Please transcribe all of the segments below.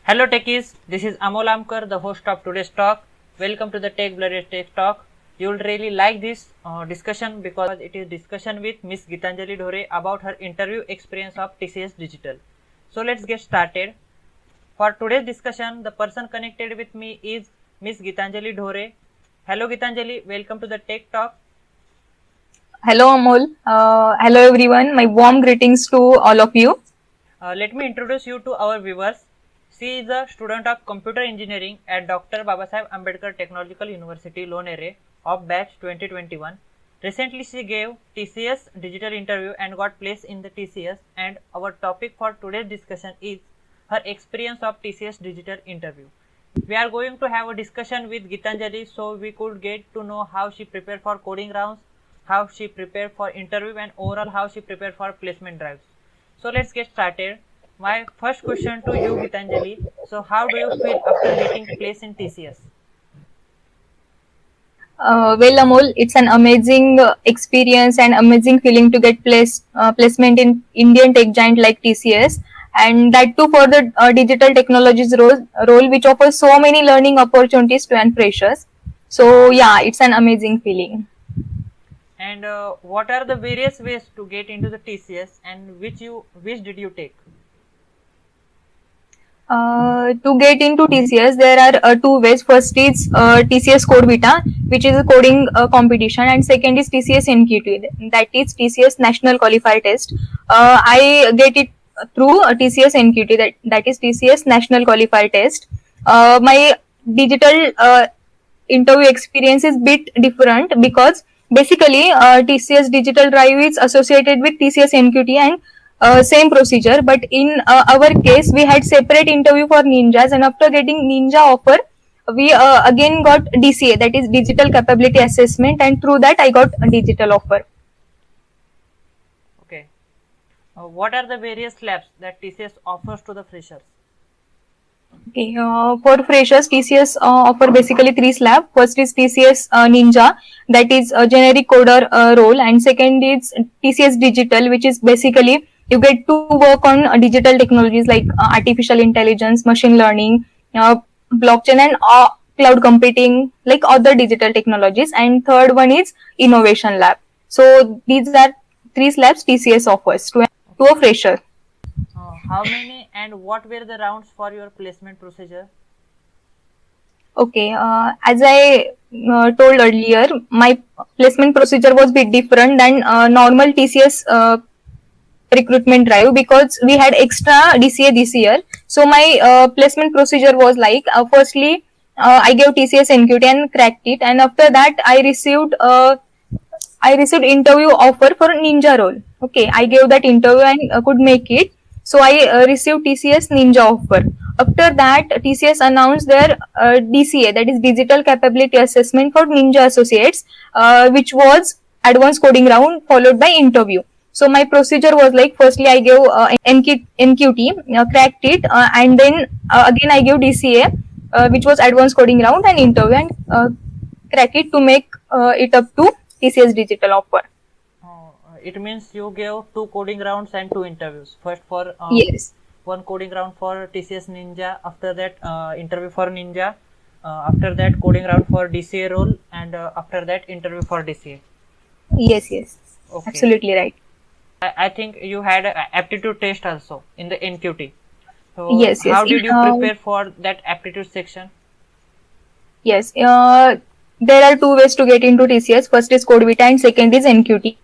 Hello techies, this is Amol Amkar, the host of today's talk. Welcome to the Tech Blurry Tech Talk. You will really like this discussion because it is discussion with Miss Gitanjali Dhore about her interview experience of TCS Digital. So let's get started. For today's discussion, the person connected with me is Miss Gitanjali Dhore. Hello Gitanjali, welcome to the Tech Talk. Hello Amol. Hello everyone. My warm greetings to all of you. Let me introduce you to our viewers. She is a student of computer engineering at Dr. Babasaheb Ambedkar Technological University, Lonere of batch 2021. Recently, she gave TCS digital interview and got placed in the TCS. And our topic for today's discussion is her experience of TCS digital interview. We are going to have a discussion with Gitanjali so we could get to know how she prepared for coding rounds, how she prepared for interview, and overall how she prepared for placement drives. So let's get started. My first question to you, Gitanjali. So, how do you feel after getting placed in TCS? Well, Amol, it's an amazing experience and amazing feeling to get placement in Indian tech giant like TCS, and that too for the digital technologies role, which offers so many learning opportunities to and freshers. So yeah, it's an amazing feeling. And what are the various ways to get into the TCS, and which did you take? To get into TCS, there are two ways. First is TCS Code Vita, which is a coding competition, and second is TCS NQT, that is TCS National Qualifier Test. I get it through TCS NQT, that is TCS National Qualifier Test. My digital interview experience is bit different because basically TCS Digital Drive is associated with TCS NQT and same procedure, but in our case we had separate interview for ninjas, and after getting ninja offer we again got DCA, that is digital capability assessment, and through that I got a digital offer. Okay. What are the various labs that TCS offers to the freshers? Okay, for freshers TCS offer basically three slab. First is TCS Ninja, that is a generic coder role, and second is TCS Digital, which is basically you get to work on digital technologies like artificial intelligence, machine learning, blockchain, and cloud computing, like other digital technologies. And third one is innovation lab. So these are three labs TCS offers to a fresher. How many and what were the rounds for your placement procedure? Okay, as I told earlier, my placement procedure was a bit different than normal TCS recruitment drive because we had extra DCA this year. So my placement procedure was like, firstly I gave TCS NQT and cracked it, and after that I received interview offer for Ninja role. Okay, I gave that interview and could make it. So I received TCS Ninja offer. After that, TCS announced their DCA, that is Digital Capability Assessment for Ninja Associates, which was advanced coding round followed by interview. So my procedure was like, firstly I gave NQT, cracked it, and then again I gave DCA, which was advanced coding round and interview, and crack it to make it up to TCS Digital offer. It means you gave two coding rounds and two interviews. First for yes, one coding round for TCS Ninja, after that interview for Ninja, after that coding round for DCA role, and after that interview for DCA. Yes, Okay. absolutely right. I think you had an aptitude test also in the NQT. So Yes. how did you prepare for that aptitude section? Yes, there are two ways to get into TCS. First is Code Vita and second is NQT.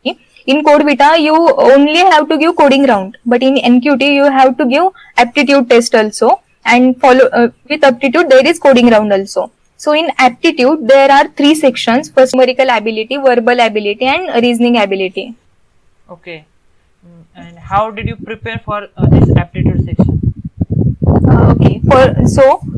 In Code Vita, you only have to give coding round, but in NQT, you have to give aptitude test also, and follow with aptitude there is coding round also. So in aptitude, there are three sections: first numerical ability, verbal ability, and reasoning ability. Okay. And how did you prepare for this aptitude section? Okay,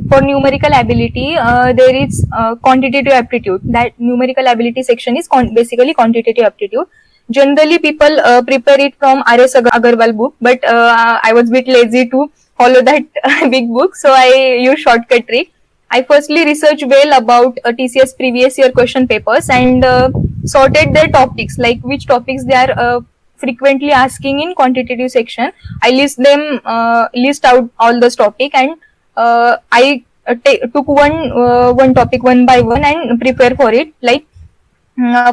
for numerical ability, there is quantitative aptitude. That numerical ability section is basically quantitative aptitude. Generally, people prepare it from R.S. Agarwal book, but I was a bit lazy to follow that big book, so I use shortcut trick. I firstly research well about TCS previous year question papers and sorted their topics, like which topics they are frequently asking in quantitative section. I list out all those topic, and I took one topic one by one and prepare for it. Like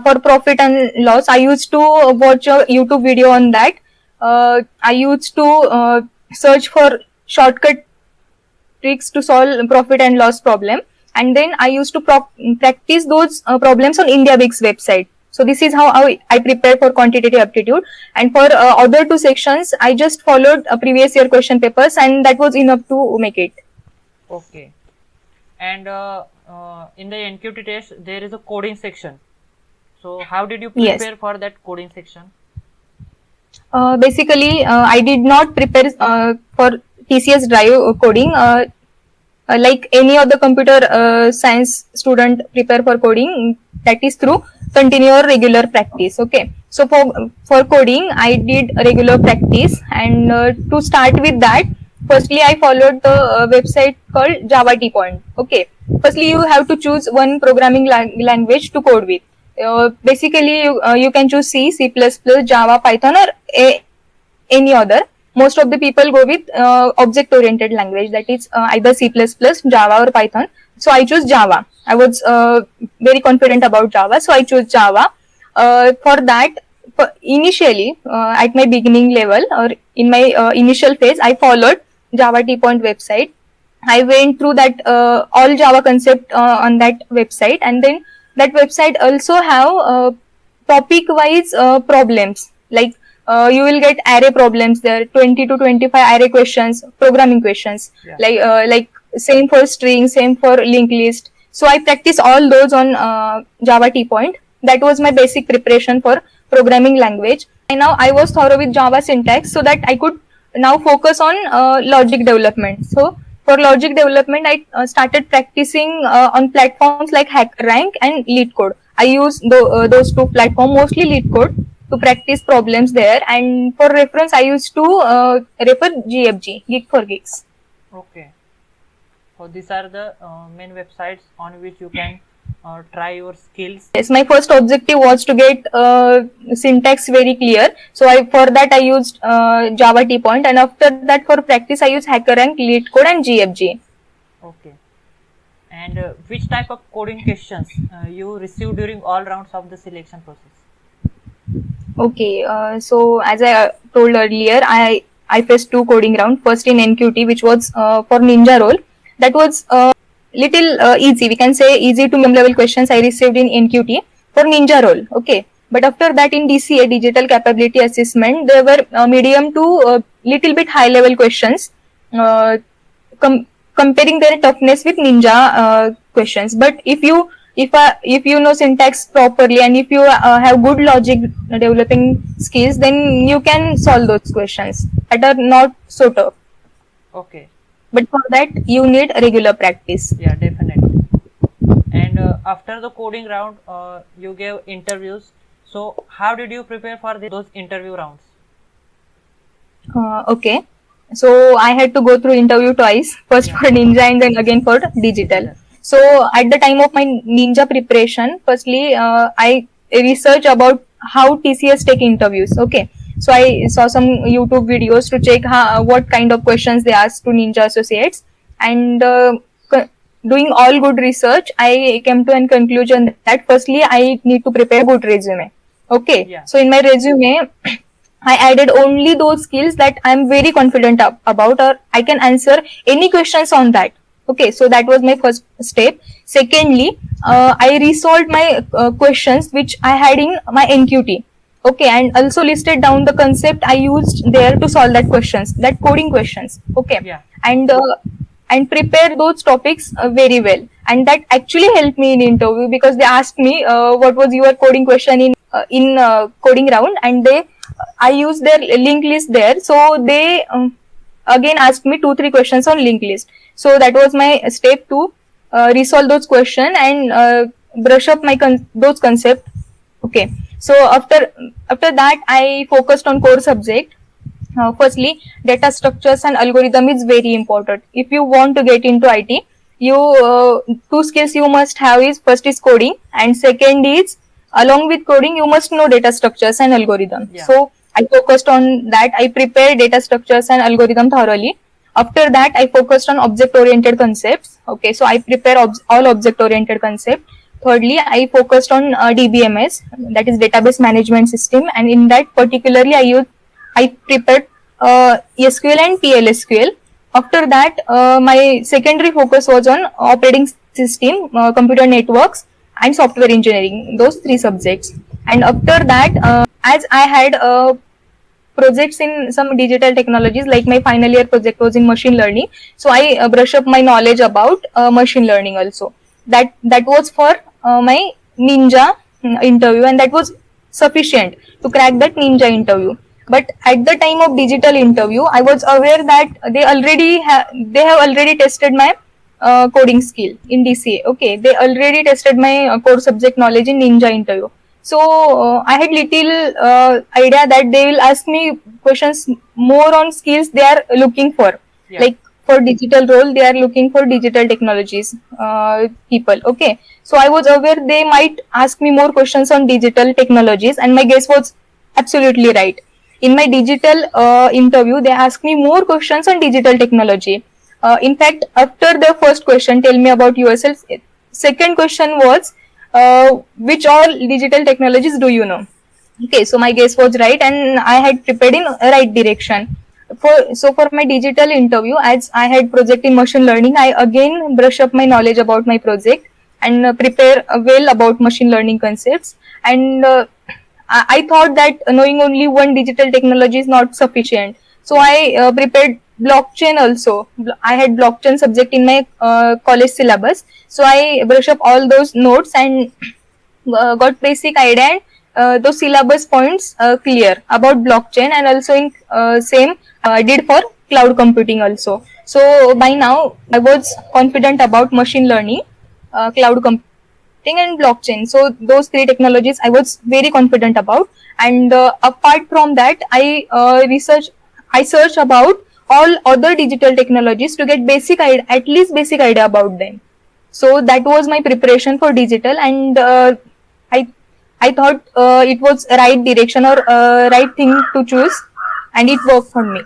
for profit and loss, I used to watch a YouTube video on that. I used to search for shortcut tricks to solve profit and loss problem, and then I used to practice those problems on IndiaBix website. So this is how I prepare for quantitative aptitude. And for other two sections, I just followed previous year question papers, and that was enough to make it. Okay. And in the NQT test, there is a coding section. So how did you Yes. prepare for that coding section? Basically, I did not prepare for TCS Drive coding. Like any other computer science student prepare for coding, that is through continuous regular practice. Okay, so for coding, I did regular practice, and to start with that, firstly I followed the website called Java T Point. Okay, firstly you have to choose one programming language to code with. Basically, you can choose C, C++, Java, Python, or any other. Most of the people go with object oriented language, that is either C++, Java, or Python. So I choose Java. I was very confident about Java, so I chose Java. For that, initially at my beginning level, or in my initial phase, I followed Java T Point website. I went through that all Java concept on that website, and then that website also have topic wise problems, like you will get array problems there, 20 to 25 array questions, programming questions. Yeah. Like same for string, same for linked list. So I practice all those on Java T Point. That was my basic preparation for programming language. And now I was thorough with Java syntax, so that I could now focus on logic development. So for logic development, I started practicing on platforms like HackerRank and LeetCode. I use those two platforms, mostly LeetCode, to practice problems there. And for reference, I used to refer GFG, Geek for Geeks. Okay. So these are the main websites on which you can try your skills. Yes, my first objective was to get syntax very clear. So for that I used Java T Point, and after that for practice I used HackerRank, LeetCode, and GFG. Okay. And which type of coding questions you received during all rounds of the selection process? Okay, so as I told earlier, I faced two coding rounds. First in NQT, which was for Ninja role. That was little easy. We can say easy to medium level questions I received in NQT for Ninja role. Okay, but after that in DCA, Digital Capability Assessment, there were medium to little bit high level questions, comparing their toughness with Ninja questions. But if you know syntax properly, and if you have good logic developing skills, then you can solve those questions that are not so tough. Okay. But for that you need regular practice. Yeah, definitely. And after the coding round, you gave interviews. So how did you prepare for those interview rounds? Okay, so I had to go through interview twice, first Yeah. for Ninja and then again for Digital. Yeah. So at the time of my Ninja preparation, firstly I researched about how TCS take interviews. Okay, so I saw some YouTube videos to check what kind of questions they ask to Ninja associates, and doing all good research, I came to a conclusion that firstly I need to prepare good resume. Okay, Yeah. so in my resume I added only those skills that I'm very confident about, or I can answer any questions on that. Okay, so that was my first step. Secondly, I resolved my questions which I had in my NQT. Okay, and also listed down the concept I used there to solve that questions, that coding questions. Okay, Yeah. and prepare those topics very well. And that actually helped me in interview, because they asked me what was your coding question in coding round, and I used their linked list there. So they again asked me 2-3 questions on linked list. So that was my step to resolve those questions and brush up my those concepts. Okay, so after that I focused on core subject. Firstly, data structures and algorithm is very important. If you want to get into IT, you two skills you must have is, first is coding, and second is along with coding, you must know data structures and algorithm. Yeah. So I focused on that. I prepared data structures and algorithm thoroughly. After that, I focused on object-oriented concepts. Okay, so I prepare all object-oriented concepts. Thirdly, I focused on DBMS, that is database management system, and in that particularly I prepared SQL and PLSQL. After that, my secondary focus was on operating system, computer networks, and software engineering. Those three subjects. And after that, as I had projects in some digital technologies, like my final year project was in machine learning, so I brush up my knowledge about machine learning also. That was for my ninja interview, and that was sufficient to crack that ninja interview. But at the time of digital interview, I was aware that they have already tested my coding skill in DCA. Okay, they already tested my core subject knowledge in ninja interview. So I had little idea that they will ask me questions more on skills they are looking for. Yeah. Like for digital role, they are looking for digital technologies people. Okay, so I was aware they might ask me more questions on digital technologies, and my guess was absolutely right. In my digital interview, they asked me more questions on digital technology. In fact, after the first question, tell me about yourself, second question was, which all digital technologies do you know? Okay, so my guess was right, and I had prepared in right direction. For my digital interview, as I had project in machine learning, I again brush up my knowledge about my project and prepare well about machine learning concepts. And I thought that knowing only one digital technology is not sufficient. So I prepared blockchain also. I had blockchain subject in my college syllabus. So I brush up all those notes and got basic idea and those syllabus points clear about blockchain, and also in same did for cloud computing also. So by now I was confident about machine learning, cloud computing and blockchain. So those three technologies I was very confident about. And apart from that, I search about all other digital technologies to get at least basic idea about them. So that was my preparation for digital, and I thought it was right direction or right thing to choose, and it worked for me.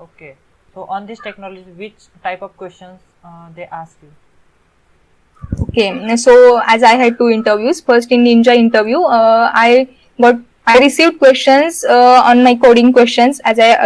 Okay. So on this technology, which type of questions they ask you? Okay, so as I had two interviews, first in ninja interview, I received questions on my coding questions, as I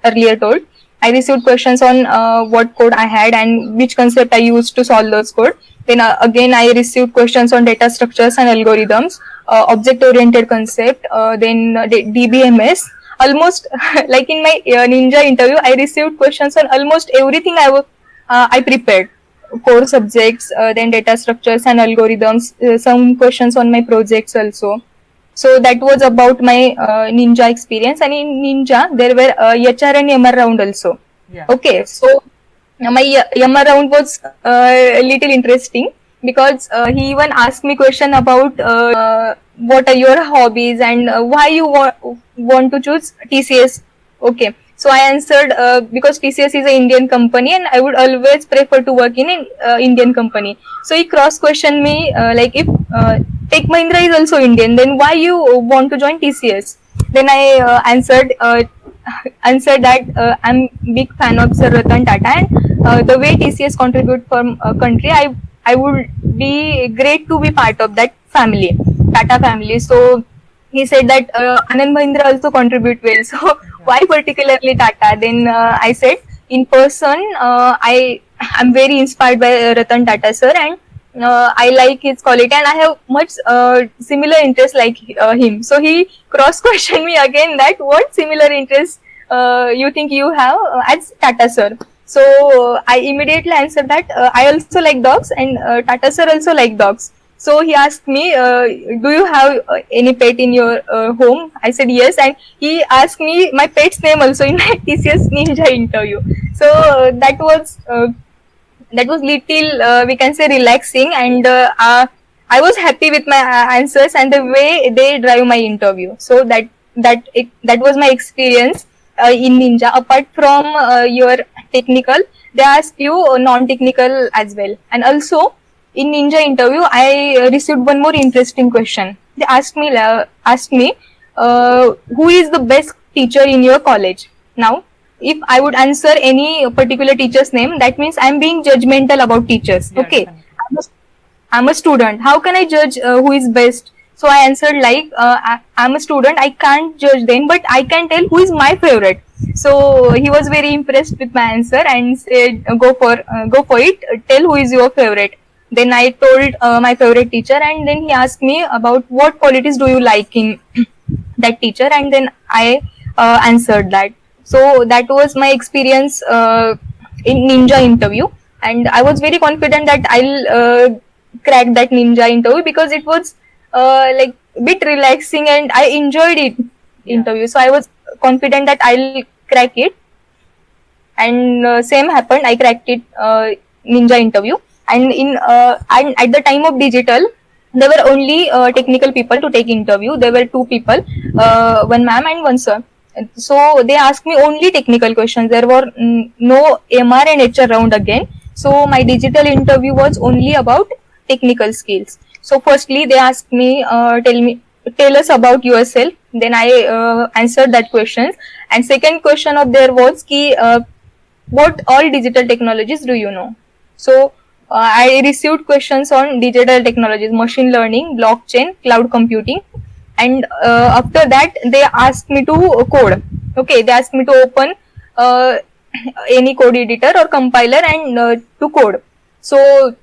earlier told. I received questions on what code I had and which concept I used to solve those code. Then again I received questions on data structures and algorithms, object oriented concept, then DBMS. Almost like in my ninja interview, I received questions on almost everything I prepared. Core subjects, then data structures and algorithms, some questions on my projects also. So that was about my ninja experience. And in ninja there were HR and MR round also. Yeah. Okay, so my MR round was a little interesting, because he even asked me question about what are your hobbies and why you want to choose TCS. Okay, so I answered because TCS is an Indian company and I would always prefer to work in an Indian company. So he cross questioned me like, if Tech Mahindra is also Indian, then why you want to join TCS? Then I answered that I'm big fan of Sir Ratan Tata, and the way TCS contribute from a country, I would be great to be part of that family, Tata family. So he said that Anand Mahindra also contribute well. So why particularly Tata? Then I said, in person, I'm very inspired by Ratan Tata sir, and I like his quality, and I have much similar interest like him. So he cross questioned me again that what similar interest you think you have as Tata sir. So I immediately answered that I also like dogs, and Tata sir also like dogs. So he asked me, do you have any pet in your home? I said yes, and he asked me my pet's name also in my TCS Ninja interview. So that was little we can say relaxing, and I was happy with my answers and the way they drive my interview. So that was my experience in Ninja. Apart from your technical, they ask you non-technical as well. And also in Ninja interview, I received one more interesting question. They asked me, who is the best teacher in your college? Now, if I would answer any particular teacher's name, that means I'm being judgmental about teachers. Yeah, Okay, definitely. I'm a student. How can I judge who is best? So I answered like, I'm a student. I can't judge them, but I can tell who is my favorite. So he was very impressed with my answer and said, go for it. Tell who is your favorite." Then I told my favorite teacher, and then he asked me about what qualities do you like in that teacher, and then I answered that. So that was my experience in Ninja interview, and I was very confident that I'll crack that Ninja interview because it was like a bit relaxing and I enjoyed it Yeah. interview. So I was confident that I'll crack it, and same happened. I cracked it Ninja interview, and and at the time of digital, there were only technical people to take interview. There were two people, one ma'am and one sir. So they asked me only technical questions. There were no MR and HR round again. So my digital interview was only about technical skills. So firstly, they asked me, tell us about yourself. Then I answered that questions. And second question of there was ki, what all digital technologies do you know? So I received questions on digital technologies, machine learning, blockchain, cloud computing, and after that they asked me to code. Okay, they asked me to open any code editor or compiler and to code. So,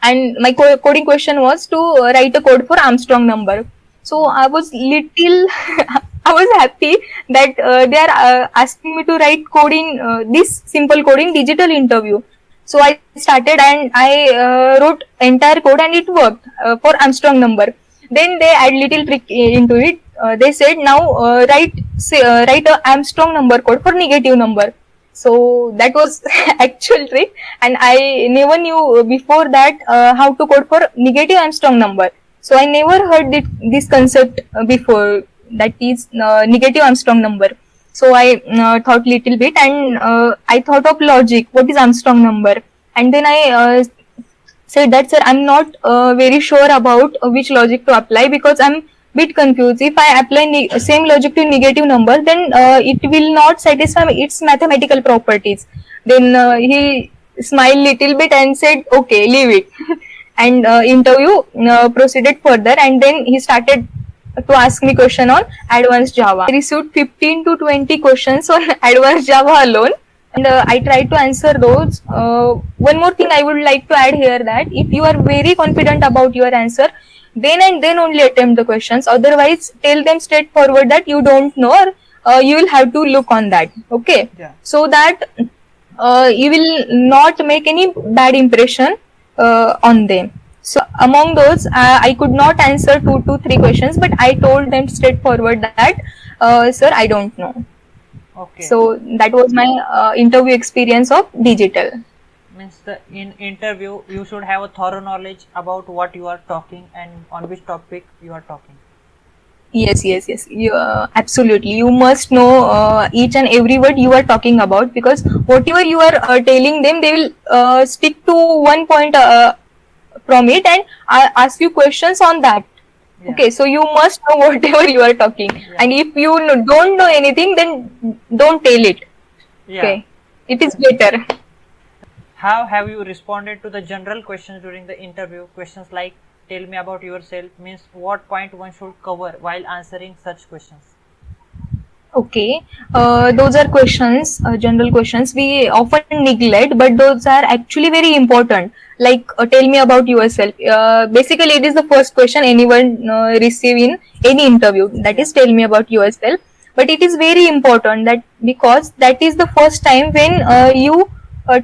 and my coding question was to write a code for Armstrong number. So I was little I was happy that they are asking me to write code in this simple code in digital interview. So I started and I wrote entire code and it worked for Armstrong number. Then they add little trick into it. They said now write a Armstrong number code for negative number. So that was actual trick, and I never knew before that how to code for negative Armstrong number. So I never heard this concept before, that is negative Armstrong number. So I thought little bit, and I thought of logic. What is Armstrong number? And then I said that, sir, I'm not very sure about which logic to apply because I'm bit confused. If I apply same logic to negative number, then it will not satisfy its mathematical properties. Then he smiled little bit and said, okay, leave it. And interview proceeded further, and then he started to ask me question on advanced Java. I received 15 to 20 questions on advanced Java alone, and I tried to answer those. One more thing I would like to add here, that if you are very confident about your answer, then and then only attempt the questions. Otherwise, tell them straightforward that you don't know, or you will have to look on that. Okay, Yeah. so that you will not make any bad impression on them. So among those, I could not answer 2 to 3 questions, but I told them straightforward that, sir, I don't know. Okay. So that was my interview experience of digital. Means in interview you should have a thorough knowledge about what you are talking and on which topic you are talking. Yes. You, absolutely. You must know each and every word you are talking about, because whatever you are telling them, they will stick to one point from it and ask you questions on that. Yeah. Okay, so you must know whatever you are talking. Yeah. And if you don't know anything, then don't tell it. Yeah. Okay, it is better. How have you responded to the general questions during the interview? Questions like tell me about yourself, means what point one should cover while answering such questions. Okay, those are questions, general questions we often neglect, but those are actually very important. Like, tell me about yourself. Basically, it is the first question anyone receive in any interview. That is, tell me about yourself. But it is very important that, because that is the first time when you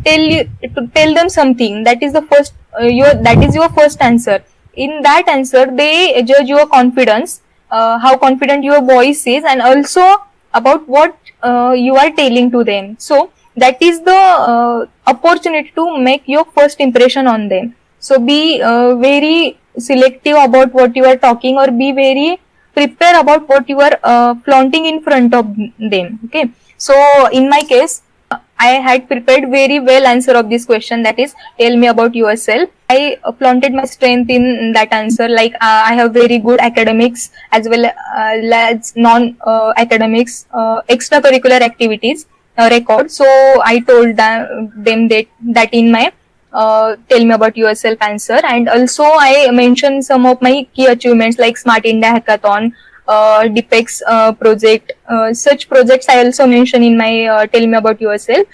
tell them something. That is the first that is your first answer. In that answer, they judge your confidence, how confident your voice is, and also about what you are telling to them. So that is the opportunity to make your first impression on them. So be very selective about what you are talking, or be very prepared about what you are flaunting in front of them. Okay, so in my case, I had prepared very well answer of this question, that is, tell me about yourself. I flaunted my strength in that answer, like I have very good academics as well as non-academics, extracurricular activities record. So I told them that in my tell me about yourself answer, and also I mentioned some of my key achievements like Smart India Hackathon, DPEX project. Such projects I also mention in my tell me about yourself,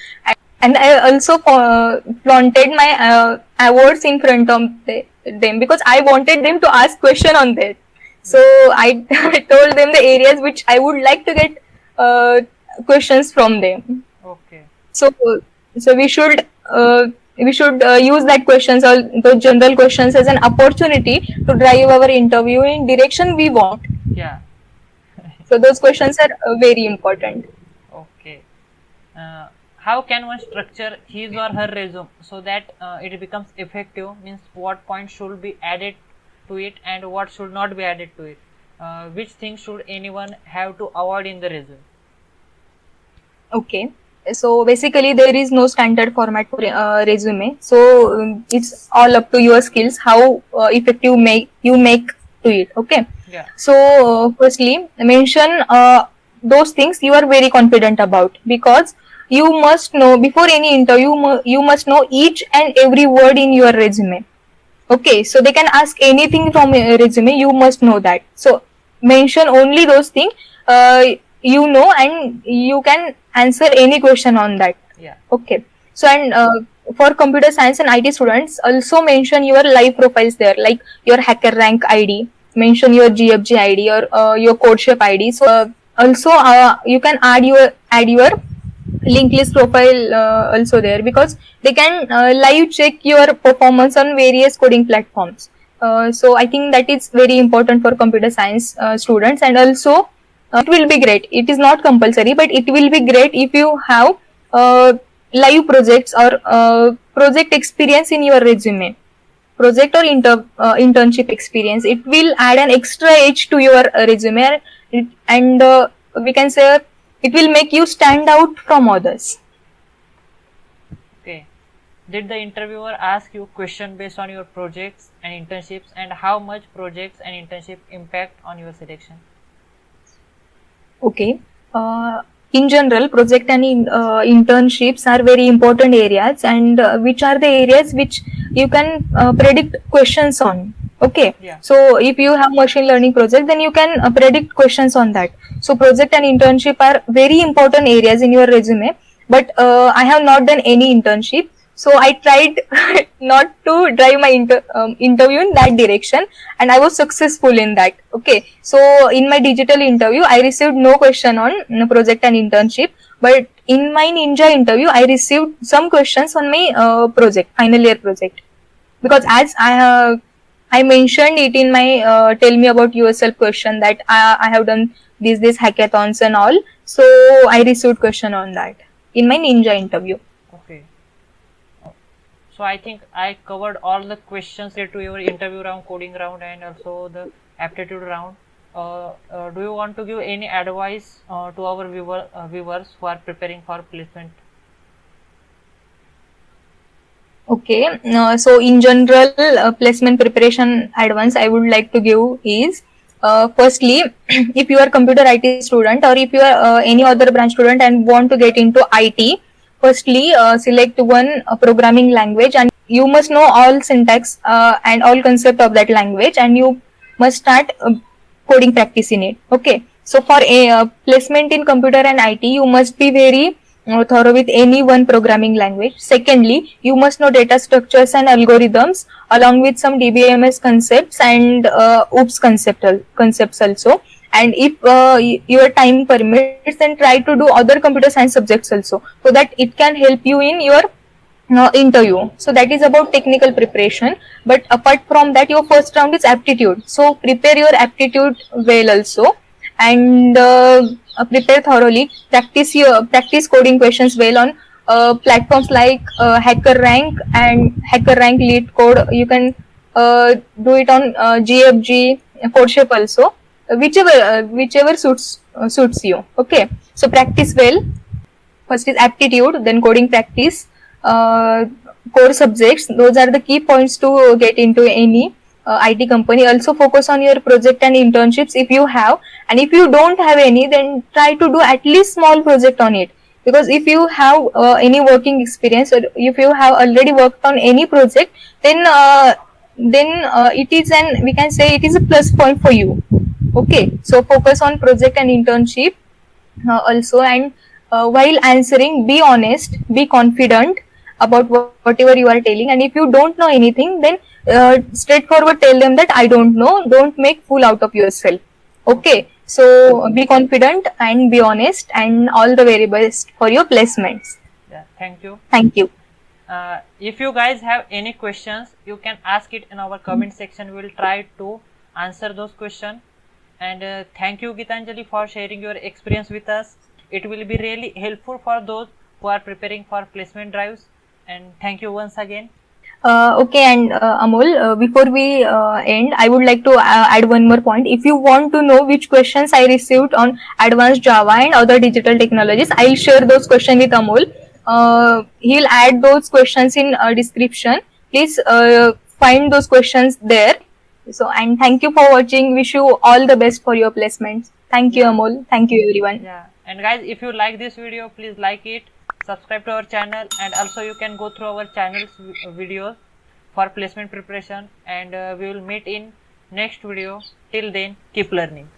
and I also flaunted my awards in front of them, because I wanted them to ask question on that. So I told them the areas which I would like to get questions from them. Okay. So we should use that questions or those general questions as an opportunity to drive our interview in direction we want. Yeah. So those questions are very important. Okay. How can one structure his or her resume so that it becomes effective? Means what points should be added to it and what should not be added to it? Which things should anyone have to avoid in the resume? Okay. So basically, there is no standard format for resume. So it's all up to your skills how effective you make to it. Okay. Yeah. So firstly, mention those things you are very confident about, because you must know before any interview. You must know each and every word in your resume. Okay. So they can ask anything from a resume. You must know that. So mention only those things you know, and you can answer any question on that. Yeah. Okay. So and for computer science and IT students, also mention your live profiles there, like your HackerRank ID, mention your GFG ID or your CodeShape ID. So also you can add your linked list profile also there, because they can live check your performance on various coding platforms. So I think that is very important for computer science students, and also it will be great. It is not compulsory, but it will be great if you have live projects or project experience in your resume, project or internship experience. It will add an extra edge to your resume, and we can say it will make you stand out from others. Okay. Did the interviewer ask you question based on your projects and internships, and how much projects and internship impact on your selection? Okay. In general, project and internships are very important areas, and which are the areas which you can predict questions on. Okay. Yeah. So if you have machine learning project, then you can predict questions on that. So project and internship are very important areas in your resume. But I have not done any internship, so I tried not to drive my interview in that direction, and I was successful in that. Okay. So in my digital interview, I received no question on project and internship, but in my Ninja interview, I received some questions on my project, final year project, because as I mentioned it in my tell me about yourself question, that I have done these hackathons and all, so I received question on that in my Ninja interview. Okay. So I think I covered all the questions related to your interview round, coding round, and also the aptitude round. Do you want to give any advice to our viewers who are preparing for placement? Okay, so in general, placement preparation advice I would like to give is, firstly, if you are computer IT student, or if you are any other branch student and want to get into IT, firstly select one programming language, and you must know all syntax and all concept of that language, and you must start coding practice in it. Okay, so for a placement in computer and IT, you must be very thorough with any one programming language. Secondly, you must know data structures and algorithms along with some DBMS concepts and OOPS concepts also. And if your time permits, then try to do other computer science subjects also, so that it can help you in your interview. So that is about technical preparation. But apart from that, your first round is aptitude. So prepare your aptitude well also, and prepare thoroughly. Practice coding questions well on platforms like HackerRank and HackerRank Lead Code. You can do it on GFG, CodeShape also, whichever suits you. Okay, so practice well. First is aptitude, then coding practice, core subjects. Those are the key points to get into any IT company. Also focus on your project and internships if you have, and if you don't have any, then try to do at least small project on it. Because if you have any working experience, or if you have already worked on any project, then it is an, we can say it is a plus point for you. Okay, so focus on project and internship also, and while answering, be honest, be confident about whatever you are telling, and if you don't know anything, then straightforward tell them that I don't know. Don't make fool out of yourself. Okay, so be confident and be honest, and all the very best for your placements. Yeah, thank you. Thank you. If you guys have any questions, you can ask it in our comment section. We will try to answer those questions. And thank you, Gitanjali, for sharing your experience with us. It will be really helpful for those who are preparing for placement drives. And thank you once again. Okay, and Amol, before we end, I would like to add one more point. If you want to know which questions I received on advanced Java and other digital technologies, I'll share those questions with Amol. He'll add those questions in description. Please find those questions there. So, and thank you for watching. Wish you all the best for your placements. Thank you, Amol. Thank you, everyone. Yeah, and guys, if you like this video, please like it, subscribe to our channel, and also you can go through our channel's videos for placement preparation, and we will meet in next video. Till then, keep learning.